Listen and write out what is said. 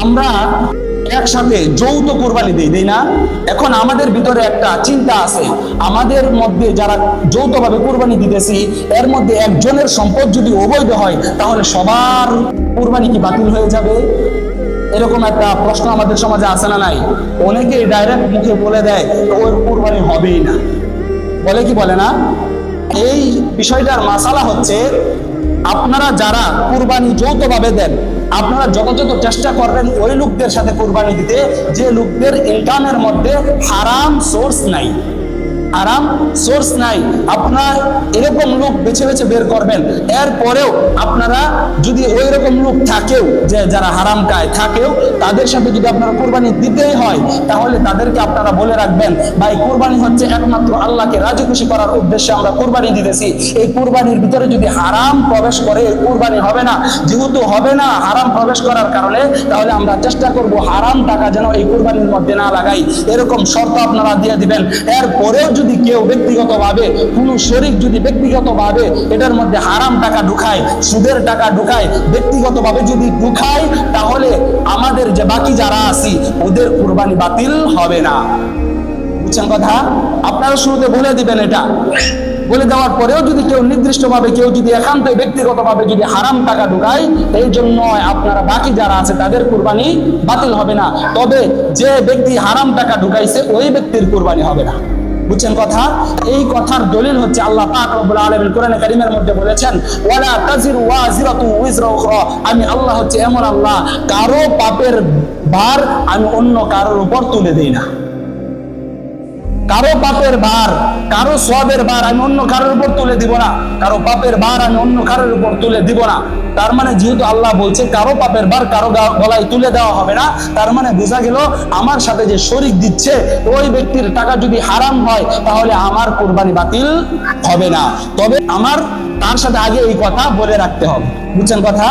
আমরা একসাথে যৌথ কোরবানি দিই না? এখন আমাদের ভিতরে একটা চিন্তা আছে, আমাদের মধ্যে যারা যৌথভাবে কোরবানি দিতেছি এর মধ্যে একজনের সম্পদ যদি অবৈধ হয় তাহলে সবার কোরবানি কি বাতিল হয়ে যাবে? এরকম একটা প্রশ্ন আমাদের সমাজে আছে না নাই? অনেকে ডাইরেক্ট মুখে বলে দেয় ওর কোরবানি হবেই না, বলে কি বলে না? এই বিষয়টার মাসালা হচ্ছে, আপনারা যারা কুরবানি যৌথভাবে দেন আপনারা যথাযথ চেষ্টা করবেন ওই লোকদের সাথে কুরবানি দিতে যে লোকদের ইনকামের মধ্যে হারাম সোর্স নাই। হারাম সোর্স নাই, আপনারা এরকম লোক বেছে বেছে বের করবেন। এরপরেও আপনারা যদি ওই রকম লোক থাকেও যে যারা হারাম খায় থাকেও তাদের সাথে যদি আপনারা কোরবানি দিতেই হয় তাহলে তাদেরকে আপনারা বলে রাখবেন, ভাই কোরবানি হচ্ছে একমাত্র আল্লাহকে রাজি খুশি করার উদ্দেশ্যে আমরা কোরবানি দিতেছি। এই কোরবানির ভিতরে যদি হারাম প্রবেশ করে কোরবানি হবে না। যেহেতু হবে না হারাম প্রবেশ করার কারণে, তাহলে আমরা চেষ্টা করব হারাম টাকা যেন এই কোরবানির মধ্যে না লাগাই, এরকম শর্ত আপনারা দিয়ে দিবেন। এরপরেও যদি কেউ ব্যক্তিগতভাবে কোনো শরীক যদি ব্যক্তিগতভাবে এটার মধ্যে হারাম টাকা ঢুকায়, সুদের টাকা ঢুকায়, ব্যক্তিগতভাবে যদি ঢুকায়, তাহলে আমাদের যে বাকি যারা আছি ওদের কুরবানি বাতিল হবে না। বুঝছেন কথা? আপনারা শুরুতে বলে দিবেন এটা। বলে দেওয়ার পরেও যদি কেউ নির্দিষ্টভাবে কেউ যদি একান্ত ব্যক্তিগতভাবে যদি হারাম টাকা ঢুকায়, এই জন্য আপনারা বাকি যারা আছে তাদের কুরবানি বাতিল হবে না। তবে যে ব্যক্তি হারাম টাকা ঢুকাইছে ওই ব্যক্তির কুরবানি হবে না। বুঝছেন কথা? এই কথার দলিল হচ্ছে আল্লাহ পাক রব্বুল আলামিন কোরআনে কারীমের মধ্যে বলেছেন, ওয়ালা তাজিরু ওয়াজিরাতু উযরা উখরা, আমি আল্লাহ হচ্ছে এমন আল্লাহ, কারো পাপের ভার আমি অন্য কারোর উপর তুলে দেই না। কারো পাপের ভার, কারো সওয়াবের ভার আমি অন্য কারোর উপর তুলে দিব না। কারো পাপের ভার আমি অন্য কারোর উপর তুলে দিব না। তার মানে যেহেতু আল্লাহ বলছে কারো পাপের ভার কারো গলায় তুলে দেওয়া হবে না, তার মানে বোঝা গেল আমার সাথে যে শরীক দিচ্ছে ওই ব্যক্তির টাকা যদি হারাম হয় তাহলে আমার কুরবানি বাতিল হবে না। তবে আমার তার সাথে আগে এই কথা বলে রাখতে হবে। বুঝছেন কথা?